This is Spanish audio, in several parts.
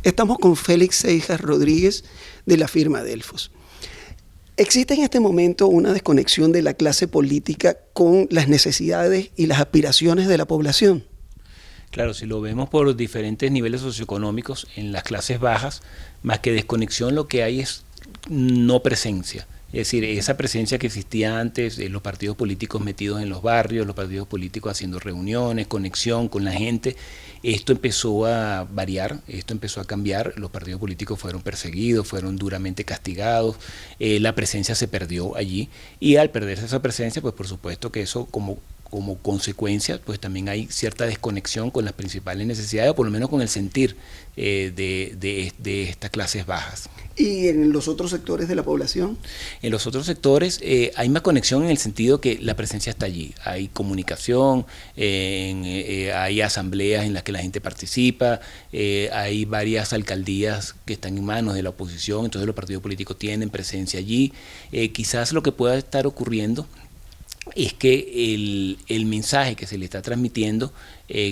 Estamos con Félix Seijas Rodríguez de la firma Delfos. ¿Existe en este momento una desconexión de la clase política con las necesidades y las aspiraciones de la población? Claro, si lo vemos por diferentes niveles socioeconómicos, en las clases bajas, más que desconexión, lo que hay es no presencia. Es decir, esa presencia que existía antes, los partidos políticos metidos en los barrios, los partidos políticos haciendo reuniones, conexión con la gente, esto empezó a variar, esto empezó a cambiar, los partidos políticos fueron perseguidos, fueron duramente castigados, la presencia se perdió allí, y al perderse esa presencia, pues por supuesto que eso como consecuencia, pues también hay cierta desconexión con las principales necesidades, o por lo menos con el sentir de estas clases bajas. ¿Y en los otros sectores de la población? En los otros sectores hay más conexión en el sentido que la presencia está allí. Hay comunicación, hay asambleas en las que la gente participa, hay varias alcaldías que están en manos de la oposición, entonces los partidos políticos tienen presencia allí. Quizás lo que pueda estar ocurriendo es que el mensaje que se le está transmitiendo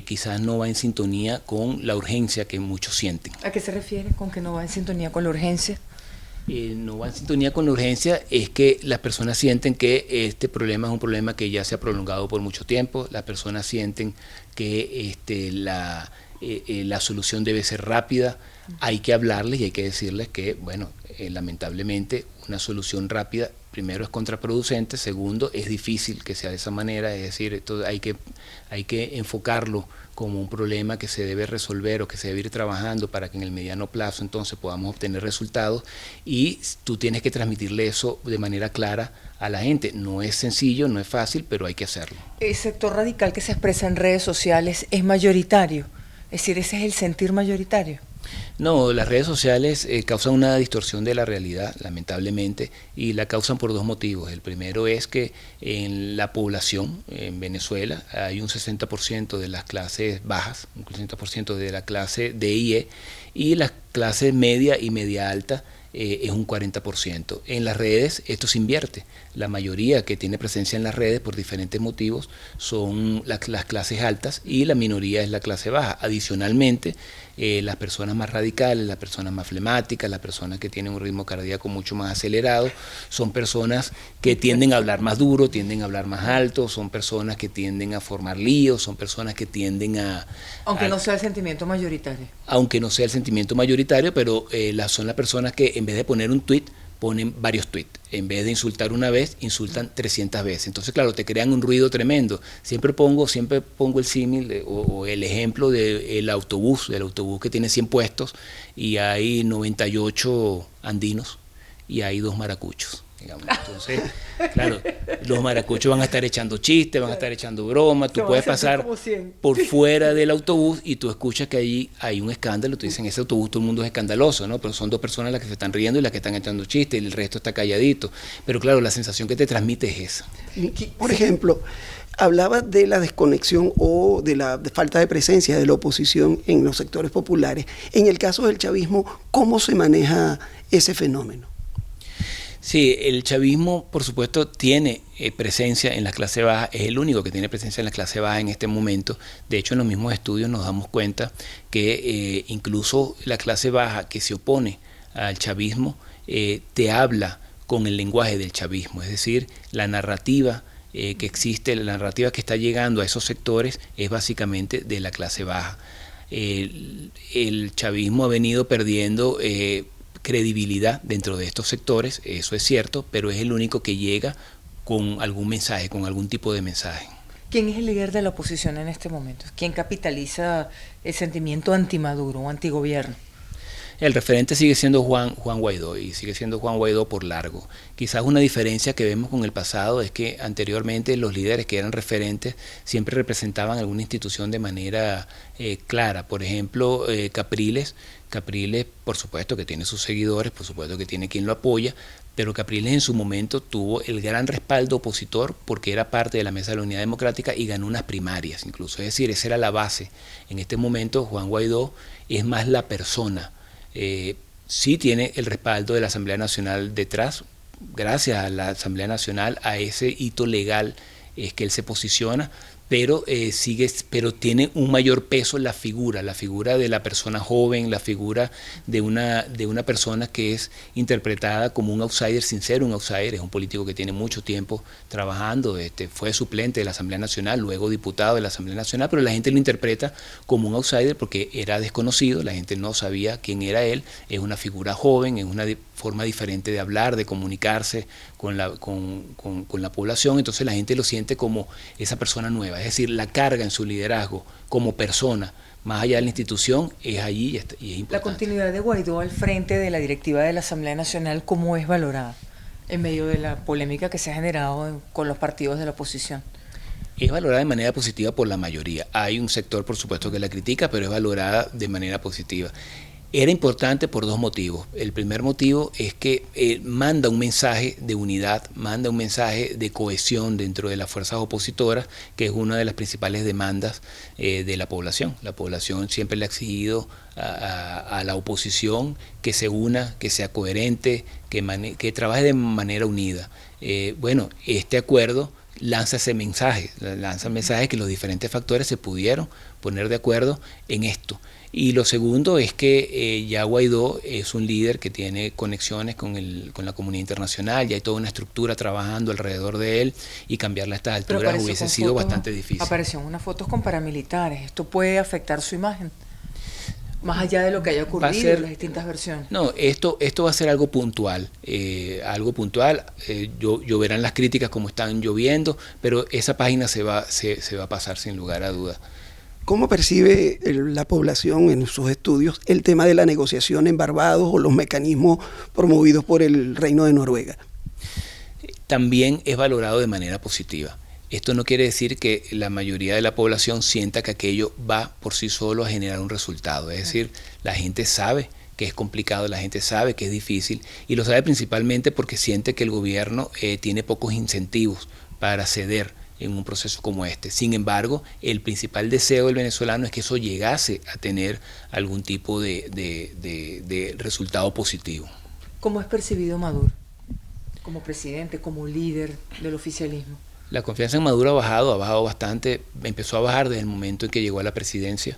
quizás no va en sintonía con la urgencia que muchos sienten. ¿A qué se refiere con que no va en sintonía con la urgencia? No va en sintonía con la urgencia, es que las personas sienten que este problema es un problema que ya se ha prolongado por mucho tiempo, las personas sienten que la solución debe ser rápida, hay que hablarles y hay que decirles que, bueno, lamentablemente una solución rápida, primero es contraproducente, segundo es difícil que sea de esa manera, es decir, esto hay que enfocarlo como un problema que se debe resolver o que se debe ir trabajando para que en el mediano plazo entonces podamos obtener resultados, y tú tienes que transmitirle eso de manera clara a la gente. No es sencillo, no es fácil, pero hay que hacerlo. El sector radical que se expresa en redes sociales es mayoritario, es decir, ese es el sentir mayoritario. No, las redes sociales causan una distorsión de la realidad, lamentablemente, y la causan por dos motivos. El primero es que en la población, en Venezuela, hay un 60% de las clases bajas, un 60% de la clase D y E, y las clases media y media alta es un 40%. En las redes esto se invierte. La mayoría que tiene presencia en las redes por diferentes motivos son las clases altas y la minoría es la clase baja. Adicionalmente, las personas más radicales, las personas más flemáticas, las personas que tienen un ritmo cardíaco mucho más acelerado, son personas que tienden a hablar más duro, tienden a hablar más alto, son personas que tienden a formar líos, son personas que tienden a... Aunque no sea el sentimiento mayoritario. Aunque no sea el sentimiento mayoritario, pero son las personas que en vez de poner un tuit, ponen varios tweets. En vez de insultar una vez, insultan 300 veces. Entonces, claro, te crean un ruido tremendo. Siempre pongo el símil o el ejemplo del autobús que tiene 100 puestos y hay 98 andinos y hay 2 maracuchos, digamos. Entonces, claro, los maracuchos van a estar echando chistes, van a estar echando bromas, tú puedes pasar por fuera del autobús y tú escuchas que allí hay un escándalo, tú dices, en ese autobús todo el mundo es escandaloso, ¿no? Pero son 2 personas las que se están riendo y las que están echando chistes y el resto está calladito. Pero claro, la sensación que te transmite es esa. Por ejemplo, hablaba de la desconexión o de la falta de presencia de la oposición en los sectores populares. En el caso del chavismo, ¿cómo se maneja ese fenómeno? Sí, el chavismo, por supuesto, tiene presencia en la clase baja, es el único que tiene presencia en la clase baja en este momento. De hecho, en los mismos estudios nos damos cuenta que incluso la clase baja que se opone al chavismo te habla con el lenguaje del chavismo, es decir, la narrativa que existe, la narrativa que está llegando a esos sectores es básicamente de la clase baja. El chavismo ha venido perdiendo credibilidad dentro de estos sectores, eso es cierto, pero es el único que llega con algún mensaje, con algún tipo de mensaje. ¿Quién es el líder de la oposición en este momento? ¿Quién capitaliza el sentimiento anti-Maduro o antigobierno? El referente sigue siendo Juan Guaidó, y sigue siendo Juan Guaidó por largo. Quizás una diferencia que vemos con el pasado es que anteriormente los líderes que eran referentes siempre representaban alguna institución de manera clara. Por ejemplo, Capriles, por supuesto que tiene sus seguidores, por supuesto que tiene quien lo apoya, pero Capriles en su momento tuvo el gran respaldo opositor porque era parte de la Mesa de la Unidad Democrática y ganó unas primarias incluso, es decir, esa era la base. En este momento Juan Guaidó es más la persona. Sí tiene el respaldo de la Asamblea Nacional detrás, gracias a la Asamblea Nacional, a ese hito legal es que él se posiciona, pero pero tiene un mayor peso la figura de la persona joven, la figura de una persona que es interpretada como un outsider sin ser un outsider. Es un político que tiene mucho tiempo trabajando, fue suplente de la Asamblea Nacional, luego diputado de la Asamblea Nacional, pero la gente lo interpreta como un outsider porque era desconocido, la gente no sabía quién era él. Es una figura joven, es una forma diferente de hablar, de comunicarse con la población, entonces la gente lo siente como esa persona nueva, es decir, la carga en su liderazgo como persona, más allá de la institución, es allí y es importante. La continuidad de Guaidó al frente de la directiva de la Asamblea Nacional, ¿cómo es valorada en medio de la polémica que se ha generado con los partidos de la oposición? Es valorada de manera positiva por la mayoría. Hay un sector, por supuesto, que la critica, pero es valorada de manera positiva. Era importante por dos motivos. El primer motivo es que manda un mensaje de unidad, manda un mensaje de cohesión dentro de las fuerzas opositoras, que es una de las principales demandas de la población. La población siempre le ha exigido a la oposición que se una, que sea coherente, que trabaje de manera unida. Bueno, este acuerdo lanza ese mensaje, que los diferentes factores se pudieron poner de acuerdo en esto. Y lo segundo es que ya Guaidó es un líder que tiene conexiones con la comunidad internacional, ya hay toda una estructura trabajando alrededor de él, y cambiarla a estas alturas hubiese sido bastante difícil. Aparecieron unas fotos con paramilitares, ¿esto puede afectar su imagen? Más allá de lo que haya ocurrido en las distintas versiones. No, esto va a ser algo puntual, lloverán las críticas como están lloviendo, pero esa página se va a pasar sin lugar a dudas. ¿Cómo percibe la población en sus estudios el tema de la negociación en Barbados o los mecanismos promovidos por el Reino de Noruega? También es valorado de manera positiva. Esto no quiere decir que la mayoría de la población sienta que aquello va por sí solo a generar un resultado. Es decir, la gente sabe que es complicado, la gente sabe que es difícil, y lo sabe principalmente porque siente que el gobierno tiene pocos incentivos para ceder en un proceso como este. Sin embargo, el principal deseo del venezolano es que eso llegase a tener algún tipo de resultado positivo. ¿Cómo es percibido Maduro como presidente, como líder del oficialismo? La confianza en Maduro ha bajado bastante, empezó a bajar desde el momento en que llegó a la presidencia.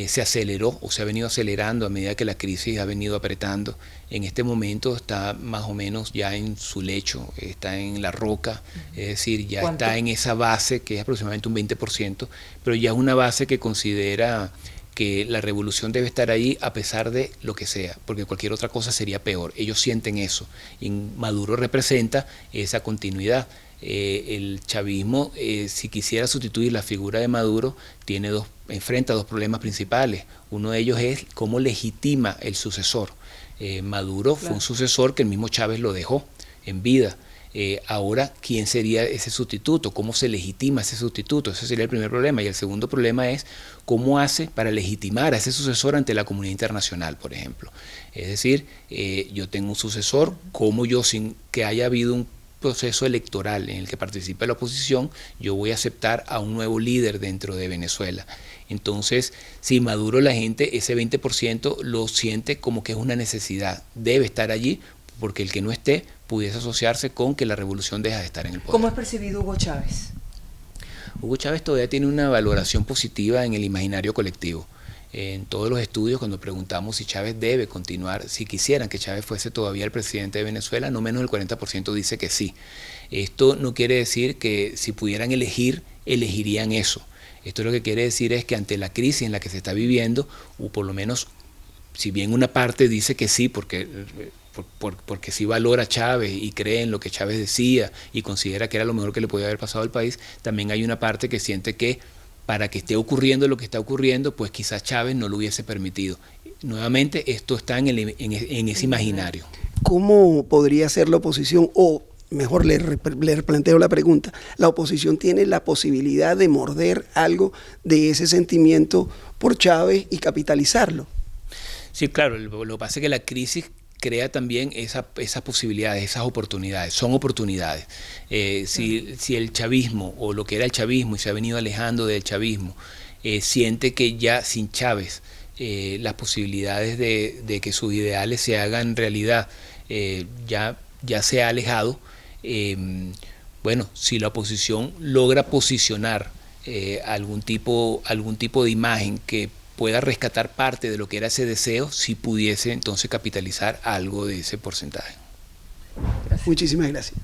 Se aceleró o se ha venido acelerando a medida que la crisis ha venido apretando. En este momento está más o menos ya en su lecho, está en la roca, es decir, ya ¿cuánto? Está en esa base que es aproximadamente un 20%, pero ya es una base que considera que la revolución debe estar ahí a pesar de lo que sea, porque cualquier otra cosa sería peor. Ellos sienten eso, y Maduro representa esa continuidad. El chavismo, si quisiera sustituir la figura de Maduro, enfrenta dos problemas principales. Uno de ellos es cómo legitima el sucesor. Maduro fue un sucesor que el mismo Chávez lo dejó en vida. Ahora, ¿quién sería ese sustituto? ¿Cómo se legitima ese sustituto? Ese sería el primer problema. Y el segundo problema es cómo hace para legitimar a ese sucesor ante la comunidad internacional, por ejemplo. Es decir, yo tengo un sucesor, ¿cómo yo, sin que haya habido un proceso electoral en el que participa la oposición, yo voy a aceptar a un nuevo líder dentro de Venezuela? Entonces, si Maduro, la gente, ese 20% lo siente como que es una necesidad, debe estar allí, porque el que no esté pudiese asociarse con que la revolución deja de estar en el poder. ¿Cómo es percibido Hugo Chávez? Hugo Chávez todavía tiene una valoración positiva en el imaginario colectivo. En todos los estudios, cuando preguntamos si Chávez debe continuar, si quisieran que Chávez fuese todavía el presidente de Venezuela, no menos del 40% dice que sí. Esto no quiere decir que si pudieran elegir, elegirían eso. Esto lo que quiere decir es que ante la crisis en la que se está viviendo, o por lo menos, si bien una parte dice que sí, porque sí valora a Chávez y cree en lo que Chávez decía y considera que era lo mejor que le podía haber pasado al país, también hay una parte que siente que para que esté ocurriendo lo que está ocurriendo, pues quizás Chávez no lo hubiese permitido. Nuevamente, esto está en ese imaginario. ¿Cómo podría ser la oposición? O mejor le planteo la pregunta, ¿la oposición tiene la posibilidad de morder algo de ese sentimiento por Chávez y capitalizarlo? Sí, claro, lo que pasa es que la crisis crea también esas posibilidades, esas oportunidades, son oportunidades. Si el chavismo, o lo que era el chavismo y se ha venido alejando del chavismo, siente que ya sin Chávez las posibilidades de que sus ideales se hagan realidad ya se ha alejado, bueno, si la oposición logra posicionar algún tipo de imagen que pueda rescatar parte de lo que era ese deseo, si pudiese entonces capitalizar algo de ese porcentaje. Muchísimas gracias.